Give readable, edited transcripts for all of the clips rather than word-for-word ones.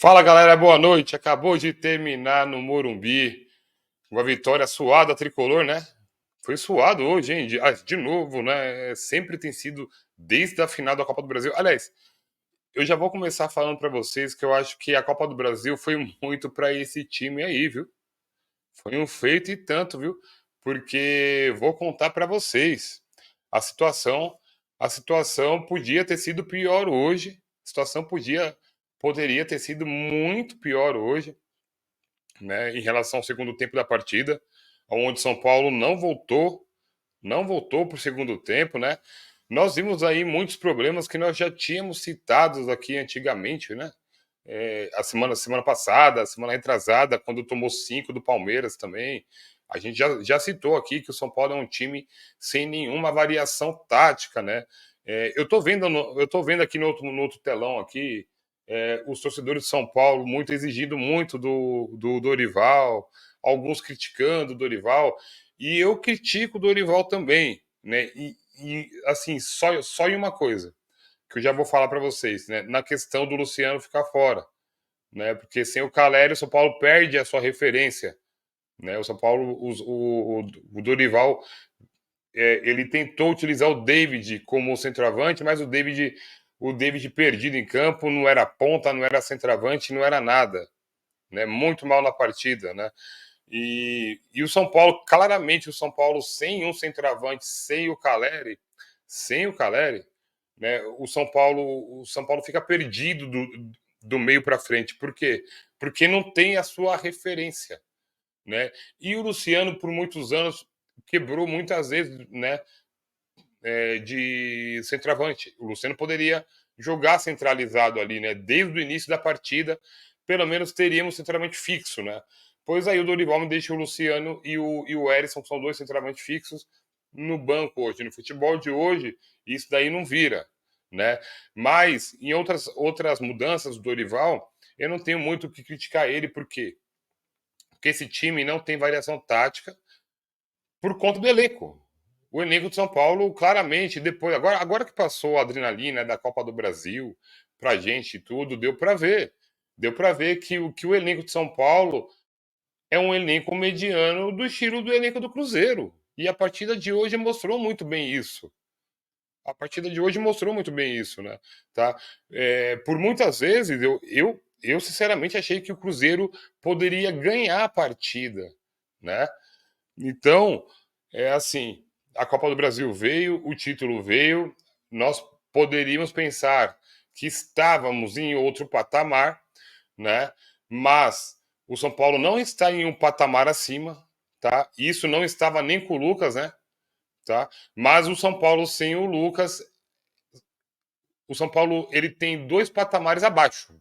Fala galera, boa noite. Acabou de terminar no Morumbi uma vitória suada tricolor, né? Foi suado hoje, hein? De novo, né? Sempre tem sido desde a final da Copa do Brasil. Aliás, eu já vou começar falando para vocês que eu acho que a Copa do Brasil foi muito para esse time aí, viu? Foi um feito e tanto, viu? Porque vou contar para vocês a situação. A situação podia ter sido pior hoje. A situação poderia ter sido muito pior hoje, né, em relação ao segundo tempo da partida, onde São Paulo não voltou para o segundo tempo, né? Nós vimos aí muitos problemas que nós já tínhamos citados aqui antigamente, né? A semana passada, a semana retrasada, quando tomou 5 do Palmeiras também. A gente já citou aqui que o São Paulo é um time sem nenhuma variação tática, né? Eu tô vendo aqui no outro telão aqui os torcedores de São Paulo muito exigindo muito do Dorival, alguns criticando o Dorival, e eu critico o Dorival também, né? E assim, só em uma coisa, que eu já vou falar para vocês, né? Na questão do Luciano ficar fora, né? Porque sem o Caleri, o São Paulo perde a sua referência, né? O São Paulo, o Dorival, ele tentou utilizar o David como centroavante, mas o David perdido em campo, não era ponta, não era centroavante, não era nada, né? Muito mal na partida, né? E o São Paulo, claramente o São Paulo sem um centroavante, sem o Caleri, né? O São Paulo fica perdido do meio para frente. Por quê? Porque não tem a sua referência, né? E o Luciano por muitos anos quebrou muitas vezes, né? De centroavante. O Luciano poderia jogar centralizado ali, né? Desde o início da partida, pelo menos teríamos centralmente fixo, né? Pois aí o Dorival me deixa o Luciano e o Erisson, que são dois centralmente fixos, no banco hoje. No futebol de hoje, isso daí não vira, né? Mas em outras mudanças do Dorival, eu não tenho muito o que criticar ele, por quê? Porque esse time não tem variação tática por conta do elenco. O elenco de São Paulo, claramente, depois, agora que passou a adrenalina da Copa do Brasil pra gente e tudo, deu para ver. Deu para ver que o elenco de São Paulo é um elenco mediano do estilo do elenco do Cruzeiro. E a partida de hoje mostrou muito bem isso. A partida de hoje mostrou muito bem isso, né? Tá? Por muitas vezes, eu sinceramente achei que o Cruzeiro poderia ganhar a partida, né? Então, é assim, a Copa do Brasil veio, o título veio, nós poderíamos pensar que estávamos em outro patamar, né? Mas o São Paulo não está em um patamar acima, tá? Isso não estava nem com o Lucas, né? Tá? Mas o São Paulo sem o Lucas, o São Paulo ele tem dois patamares abaixo.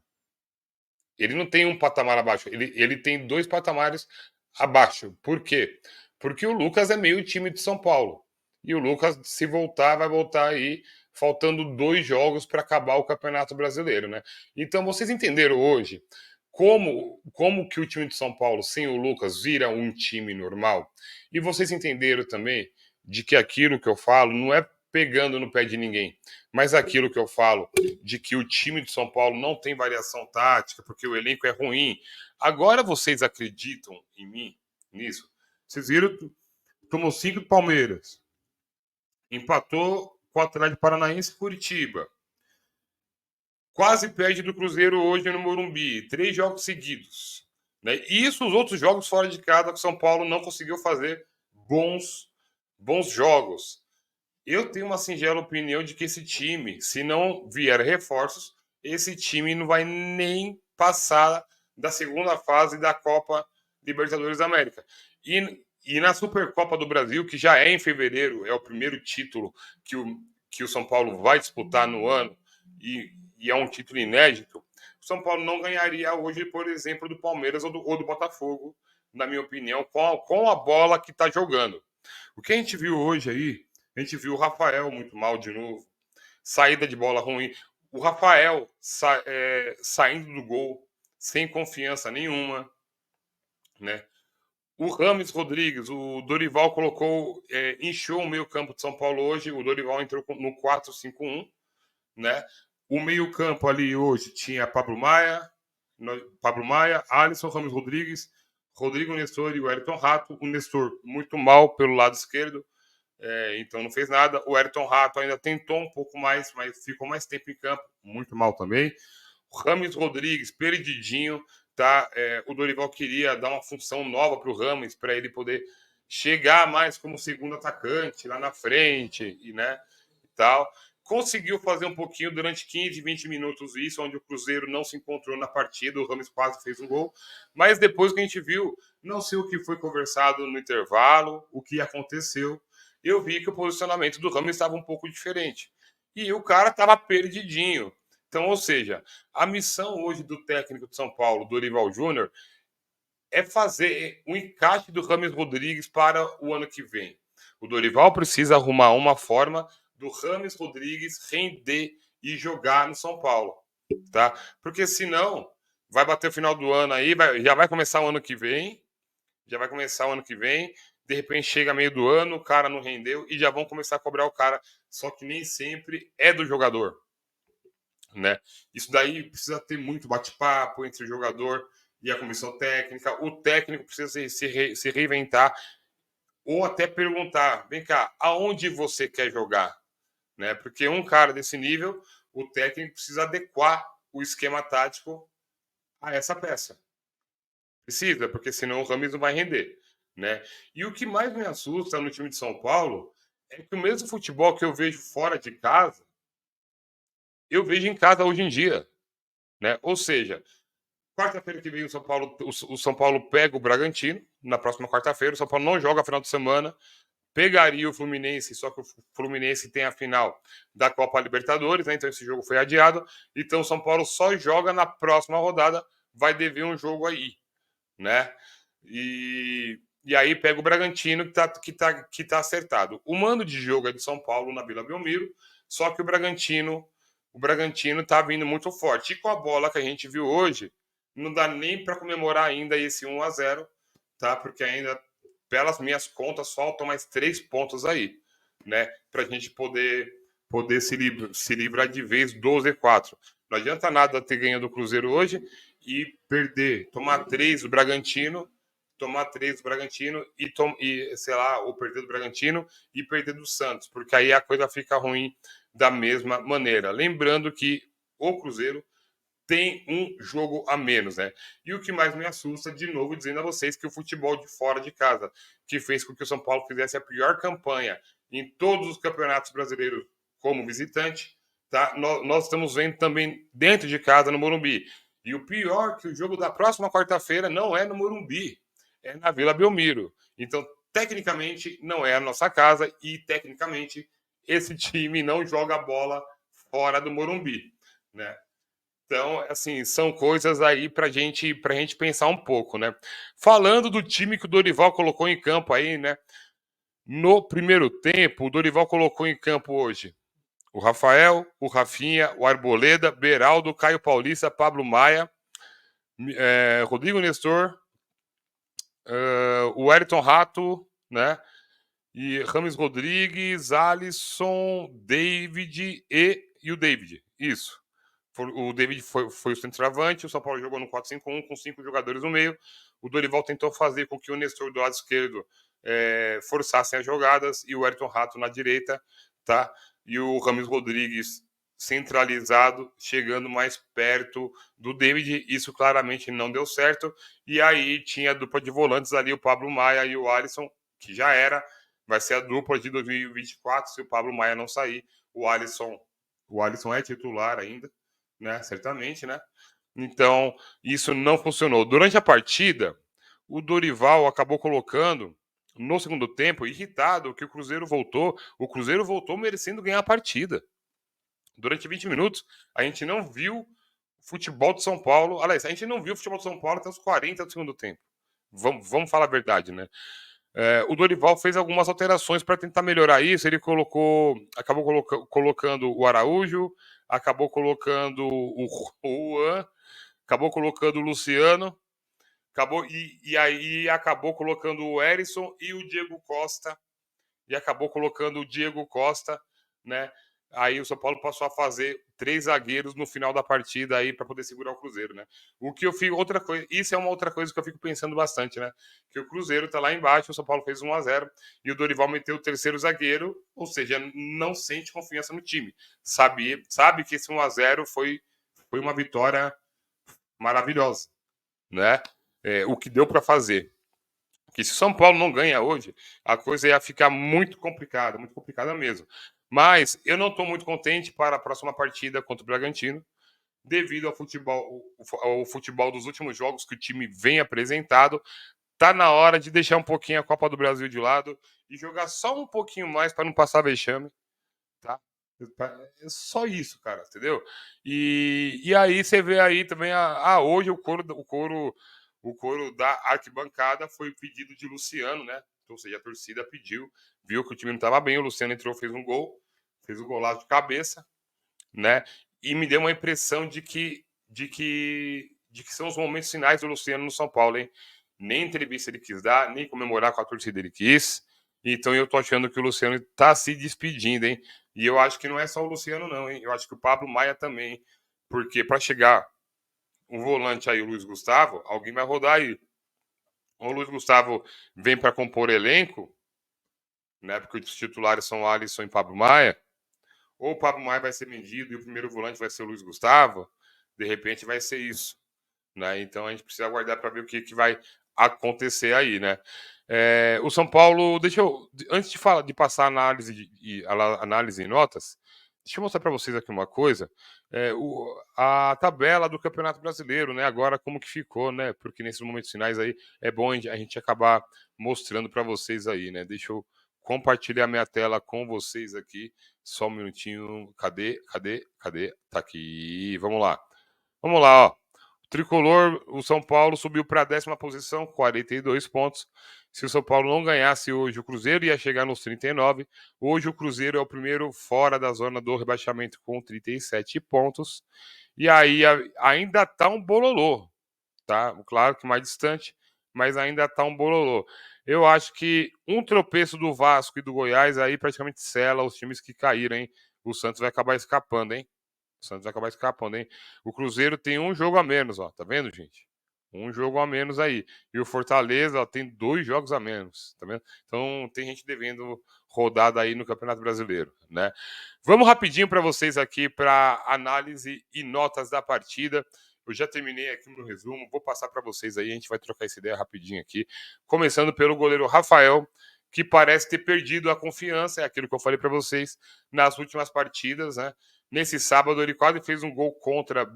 Ele não tem um patamar abaixo, ele tem dois patamares abaixo. Por quê? Porque o Lucas é meio time de São Paulo. E o Lucas, se voltar, vai voltar aí, faltando 2 jogos para acabar o Campeonato Brasileiro, né? Então, vocês entenderam hoje como que o time de São Paulo, sem o Lucas, vira um time normal? E vocês entenderam também de que aquilo que eu falo não é pegando no pé de ninguém, mas aquilo que eu falo de que o time de São Paulo não tem variação tática, porque o elenco é ruim. Agora vocês acreditam em mim nisso? Vocês viram, tomou 5 do Palmeiras, empatou com o Atlético Paranaense e Curitiba, quase perde do Cruzeiro hoje no Morumbi, 3 jogos seguidos. Né? E isso os outros jogos fora de casa que o São Paulo não conseguiu fazer bons jogos. Eu tenho uma singela opinião de que esse time, se não vier reforços, esse time não vai nem passar da segunda fase da Copa Libertadores da América. E na Supercopa do Brasil, que já é em fevereiro, é o primeiro título que o São Paulo vai disputar no ano, e é um título inédito, o São Paulo não ganharia hoje, por exemplo, do Palmeiras ou do Botafogo, na minha opinião, com a bola que está jogando. O que a gente viu hoje aí, a gente viu o Rafael muito mal de novo, saída de bola ruim, o Rafael saindo do gol sem confiança nenhuma, né? O Rames Rodrigues, o Dorival inchou o meio campo de São Paulo hoje, o Dorival entrou no 4-5-1, né? O meio campo ali hoje tinha Pablo Maia, Pablo Maia, Alisson, Ramos Rodrigues, Rodrigo Nestor e o Wellington Rato. O Nestor muito mal pelo lado esquerdo, então não fez nada. O Wellington Rato ainda tentou um pouco mais, mas ficou mais tempo em campo, muito mal também. O Rames Rodrigues, perdidinho, tá? O Dorival queria dar uma função nova para o Rames, para ele poder chegar mais como segundo atacante lá na frente, e né, e tal. Conseguiu fazer um pouquinho durante 15, 20 minutos isso, onde o Cruzeiro não se encontrou na partida, o Rames quase fez um gol, mas depois que a gente viu, não sei o que foi conversado no intervalo, o que aconteceu, eu vi que o posicionamento do Rames estava um pouco diferente. E o cara estava perdidinho. Então, ou seja, a missão hoje do técnico de São Paulo, Dorival Júnior, é fazer o encaixe do Rames Rodrigues para o ano que vem. O Dorival precisa arrumar uma forma do Rames Rodrigues render e jogar no São Paulo, tá? Porque senão vai bater o final do ano aí, já vai começar o ano que vem, de repente chega meio do ano, o cara não rendeu e já vão começar a cobrar o cara, só que nem sempre é do jogador, né? Isso daí precisa ter muito bate-papo entre o jogador e a comissão técnica. O técnico precisa se reinventar ou até perguntar: vem cá, aonde você quer jogar? Né? Porque um cara desse nível, o técnico precisa adequar o esquema tático a essa peça. Precisa, porque senão o Rames não vai render. Né? E o que mais me assusta no time de São Paulo é que o mesmo futebol que eu vejo fora de casa, eu vejo em casa hoje em dia. Né? Ou seja, quarta-feira que vem o São Paulo pega o Bragantino, na próxima quarta-feira. O São Paulo não joga final de semana, pegaria o Fluminense, só que o Fluminense tem a final da Copa Libertadores, né? Então esse jogo foi adiado. Então o São Paulo só joga na próxima rodada, vai dever um jogo aí, né? E aí pega o Bragantino, que tá acertado. O mando de jogo é de São Paulo na Vila Belmiro, só que o Bragantino tá vindo muito forte. E com a bola que a gente viu hoje, não dá nem para comemorar ainda esse 1-0, tá? Porque ainda, pelas minhas contas, faltam mais 3 pontos aí, né? Para a gente poder se livrar de vez do Z4. Não adianta nada ter ganho do Cruzeiro hoje e perder, tomar três do Bragantino sei lá, ou perder do Bragantino e perder do Santos, porque aí a coisa fica ruim da mesma maneira. Lembrando que o Cruzeiro tem um jogo a menos, né? E o que mais me assusta, de novo, dizendo a vocês que o futebol de fora de casa, que fez com que o São Paulo fizesse a pior campanha em todos os campeonatos brasileiros como visitante, tá? Nós estamos vendo também dentro de casa no Morumbi. E o pior que o jogo da próxima quarta-feira não é no Morumbi, é na Vila Belmiro. Então, tecnicamente, não é a nossa casa e, tecnicamente, esse time não joga bola fora do Morumbi, né? Então, assim, são coisas aí pra gente pensar um pouco, né? Falando do time que o Dorival colocou em campo aí, né? No primeiro tempo, o Dorival colocou em campo hoje o Rafael, o Rafinha, o Arboleda, Beraldo, Caio Paulista, Pablo Maia, Rodrigo Nestor, o Wellington Rato, né? E Rames Rodrigues, Alisson, David e o David. Isso. O David foi o centroavante, o São Paulo jogou no 4-5-1 com 5 jogadores no meio. O Dorival tentou fazer com que o Nestor do lado esquerdo forçassem as jogadas e o Ayrton Rato na direita, tá? E o Rames Rodrigues centralizado, chegando mais perto do David. Isso claramente não deu certo. E aí tinha a dupla de volantes ali, o Pablo Maia e o Alisson, que já era. Vai ser a dupla de 2024 se o Pablo Maia não sair. O Alisson é titular ainda, né? Certamente, né? Então, isso não funcionou. Durante a partida, o Dorival acabou colocando no segundo tempo, irritado que o Cruzeiro voltou merecendo ganhar a partida. Durante 20 minutos, a gente não viu o futebol de São Paulo. Aliás, a gente não viu o futebol de São Paulo até os 40 do segundo tempo. Vamos falar a verdade, né? O Dorival fez algumas alterações para tentar melhorar isso. Ele acabou colocando o Araújo, acabou colocando o Juan, acabou colocando o Luciano, aí acabou colocando o Erisson e o Diego Costa, né? Aí o São Paulo passou a fazer 3 zagueiros no final da partida aí para poder segurar o Cruzeiro, né? O que eu fico outra coisa, isso é uma outra coisa que eu fico pensando bastante, né? Que o Cruzeiro tá lá embaixo, o São Paulo fez 1-0 e o Dorival meteu o terceiro zagueiro, ou seja, não sente confiança no time. Sabe que esse 1-0 foi uma vitória maravilhosa, né? O que deu para fazer. Que se o São Paulo não ganha hoje, a coisa ia ficar muito complicada mesmo. Mas eu não estou muito contente para a próxima partida contra o Bragantino, devido ao futebol dos últimos jogos que o time vem apresentado. Tá na hora de deixar um pouquinho a Copa do Brasil de lado e jogar só um pouquinho mais para não passar vexame, tá? É só isso, cara, entendeu? E aí você vê aí também hoje o coro da arquibancada foi pedido de Luciano, né? Ou seja, a torcida pediu, viu que o time não estava bem, o Luciano entrou, fez um golaço de cabeça, né? E me deu uma impressão de que são os momentos finais do Luciano no São Paulo, hein? Nem entrevista ele quis dar, nem comemorar com a torcida ele quis. Então eu tô achando que o Luciano tá se despedindo, hein? E eu acho que não é só o Luciano, não, hein? Eu acho que o Pablo Maia também. Porque para chegar um volante aí, o Luiz Gustavo, alguém vai rodar aí. Ou o Luiz Gustavo vem para compor elenco, né? Porque os titulares são Alisson e Pablo Maia. Ou o Pablo Maia vai ser vendido e o primeiro volante vai ser o Luiz Gustavo. De repente vai ser isso, né? Então a gente precisa aguardar para ver o que vai acontecer aí, né? O São Paulo, antes de passar a análise em notas, deixa eu mostrar para vocês aqui uma coisa. A tabela do Campeonato Brasileiro, né? Agora como que ficou, né? Porque nesses momentos finais aí é bom a gente acabar mostrando para vocês aí, né? Deixa eu compartilhar minha tela com vocês aqui. Só um minutinho. Cadê? Tá aqui. Vamos lá. Vamos lá, ó. O tricolor, o São Paulo subiu para a 10ª posição, 42 pontos. Se o São Paulo não ganhasse hoje, o Cruzeiro ia chegar nos 39. Hoje o Cruzeiro é o primeiro fora da zona do rebaixamento com 37 pontos. E aí ainda tá um bololô, tá? Claro que mais distante, mas ainda tá um bololô. Eu acho que um tropeço do Vasco e do Goiás aí praticamente sela os times que caíram, hein? O Santos vai acabar escapando, hein? O Santos vai acabar escapando, hein? O Cruzeiro tem um jogo a menos, ó. Tá vendo, gente? Um jogo a menos aí. E o Fortaleza, ó, tem 2 jogos a menos, tá vendo? Então tem gente devendo rodada aí no Campeonato Brasileiro, né? Vamos rapidinho para vocês aqui para análise e notas da partida. Eu já terminei aqui no resumo, vou passar para vocês aí, a gente vai trocar essa ideia rapidinho aqui. Começando pelo goleiro Rafael, que parece ter perdido a confiança, é aquilo que eu falei para vocês nas últimas partidas, né? Nesse sábado ele quase fez um gol contra.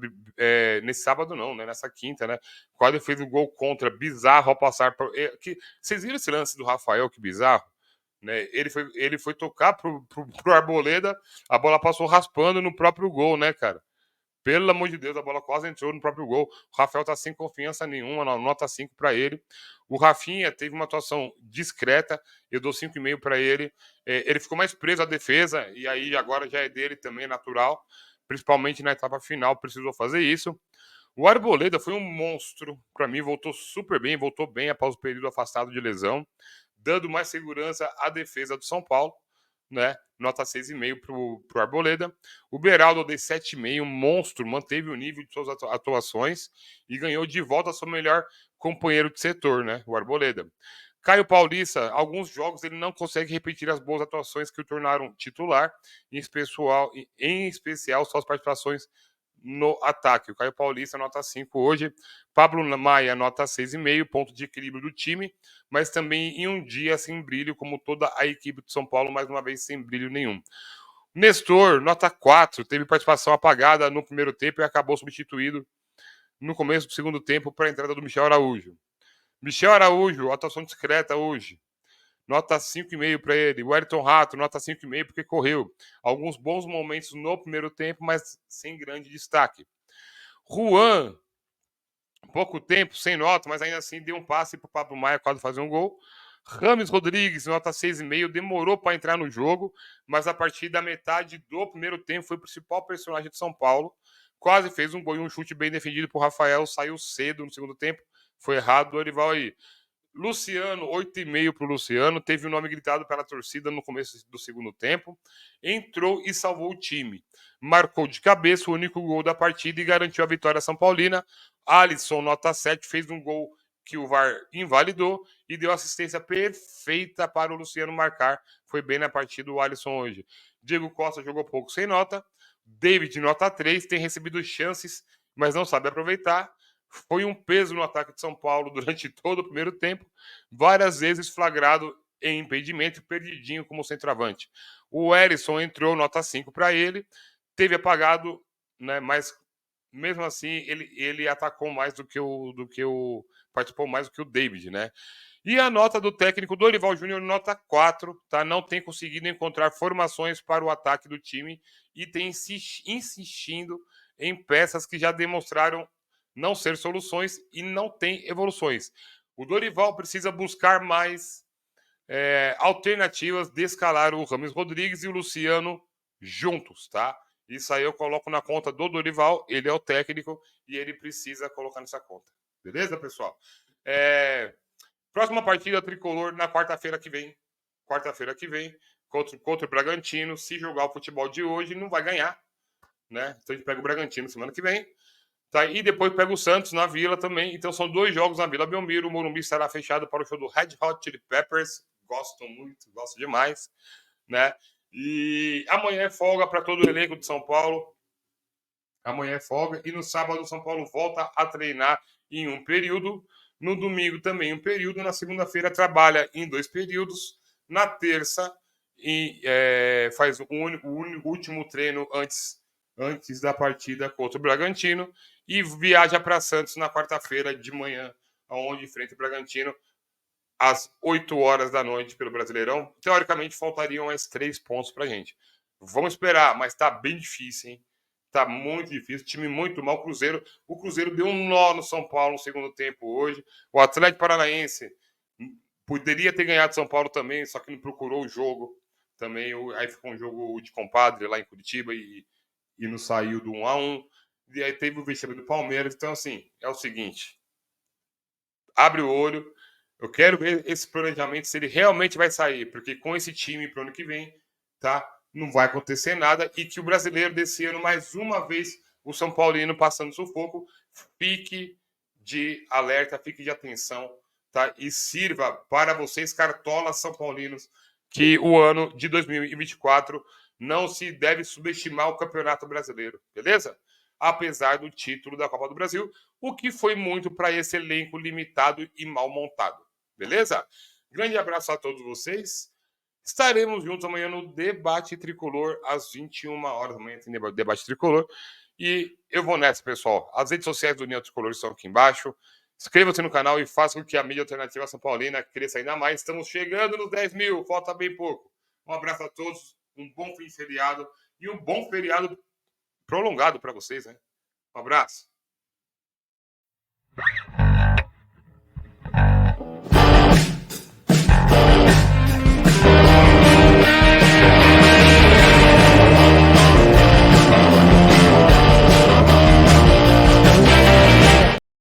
Nesse sábado não, né? Nessa quinta, né? Quase fez um gol contra bizarro ao passar por. Vocês viram esse lance do Rafael, que bizarro? Né? Ele foi tocar pro Arboleda, a bola passou raspando no próprio gol, né, cara? Pelo amor de Deus, a bola quase entrou no próprio gol. O Rafael tá sem confiança nenhuma, nota 5 para ele. O Rafinha teve uma atuação discreta, eu dou 5,5 para ele. Ele ficou mais preso à defesa, e aí agora já é dele também, natural. Principalmente na etapa final, precisou fazer isso. O Arboleda foi um monstro, para mim, voltou super bem, voltou bem após o período afastado de lesão, dando mais segurança à defesa do São Paulo, né? Nota 6,5 pro Arboleda. O Beraldo eu dei 7,5, monstro, manteve o nível de suas atuações e ganhou de volta seu melhor companheiro de setor, né? O Arboleda. Caio Paulista, alguns jogos ele não consegue repetir as boas atuações que o tornaram titular, em especial suas participações no ataque. O Caio Paulista, nota 5 hoje. Pablo Maia, nota 6,5, ponto de equilíbrio do time, mas também em um dia sem brilho, como toda a equipe de São Paulo, mais uma vez sem brilho nenhum. Nestor, nota 4, teve participação apagada no primeiro tempo e acabou substituído no começo do segundo tempo para a entrada do Michel Araújo. Michel Araújo, atuação discreta hoje. Nota 5,5 para ele. O Ayrton Rato, nota 5,5 porque correu. Alguns bons momentos no primeiro tempo, mas sem grande destaque. Juan, pouco tempo, sem nota, mas ainda assim deu um passe para o Pablo Maia quase fazer um gol. Rames Rodrigues, nota 6,5, demorou para entrar no jogo, mas a partir da metade do primeiro tempo foi o principal personagem de São Paulo. Quase fez um gol e um chute bem defendido por Rafael, saiu cedo no segundo tempo. Foi errado do Dorival aí. Luciano, 8,5 para o Luciano, teve o nome gritado pela torcida no começo do segundo tempo, entrou e salvou o time. Marcou de cabeça o único gol da partida e garantiu a vitória São Paulina. Alisson, nota 7, fez um gol que o VAR invalidou e deu assistência perfeita para o Luciano marcar. Foi bem na partida o Alisson hoje. Diego Costa jogou pouco sem nota. David, nota 3, tem recebido chances, mas não sabe aproveitar. Foi um peso no ataque de São Paulo durante todo o primeiro tempo, várias vezes flagrado em impedimento e perdidinho como centroavante. O Erisson entrou, nota 5 para ele, teve apagado, né, mas mesmo assim ele atacou mais do que o participou mais do que o David, né? E a nota do técnico Dorival Júnior, nota 4, tá? Não tem conseguido encontrar formações para o ataque do time e tem insistindo em peças que já demonstraram não ser soluções e não tem evoluções. O Dorival precisa buscar mais alternativas de escalar o Rames Rodrigues e o Luciano juntos, tá? Isso aí eu coloco na conta do Dorival, ele é o técnico e ele precisa colocar nessa conta. Beleza, pessoal? Próxima partida tricolor na quarta-feira que vem. Quarta-feira que vem, contra o Bragantino. Se jogar o futebol de hoje, não vai ganhar, né? Então a gente pega o Bragantino semana que vem. Tá? E depois pega o Santos na Vila também. Então são 2 jogos na Vila Belmiro. O Morumbi estará fechado para o show do Red Hot Chili Peppers. Gosto muito, gosto demais, né? E amanhã é folga para todo o elenco de São Paulo. Amanhã é folga. E no sábado o São Paulo volta a treinar em um período. No domingo também um período. Na segunda-feira trabalha em 2 períodos. Na terça faz o último treino antes da partida contra o Bragantino e viaja para Santos na quarta-feira de manhã, onde enfrenta o Bragantino às 8 horas da noite pelo Brasileirão. Teoricamente, faltariam mais 3 pontos para a gente. Vamos esperar, mas tá bem difícil, hein? Tá muito difícil, time muito mal. O Cruzeiro deu um nó no São Paulo no segundo tempo hoje. O Atlético Paranaense poderia ter ganhado São Paulo também, só que não procurou o jogo também. Aí ficou um jogo de compadre lá em Curitiba e não saiu do 1-1. E aí teve o vexame do Palmeiras. Então, assim, é o seguinte: abre o olho. Eu quero ver esse planejamento se ele realmente vai sair, porque com esse time para o ano que vem, tá? Não vai acontecer nada e que o brasileiro desse ano, mais uma vez, o São Paulino passando sufoco, fique de alerta, fique de atenção, tá? E sirva para vocês, cartolas São Paulinos, que o ano de 2024 não se deve subestimar o Campeonato Brasileiro, beleza? Apesar do título da Copa do Brasil, o que foi muito para esse elenco limitado e mal montado. Beleza? Grande abraço a todos vocês. Estaremos juntos amanhã no Debate Tricolor, às 21 horas da manhã, tem Debate Tricolor. E eu vou nessa, pessoal. As redes sociais do União Tricolor estão aqui embaixo. Inscreva-se no canal e faça com que a mídia alternativa São Paulina cresça ainda mais. Estamos chegando nos 10 mil, falta bem pouco. Um abraço a todos, um bom fim de feriado e um bom feriado prolongado para vocês, né? Um abraço.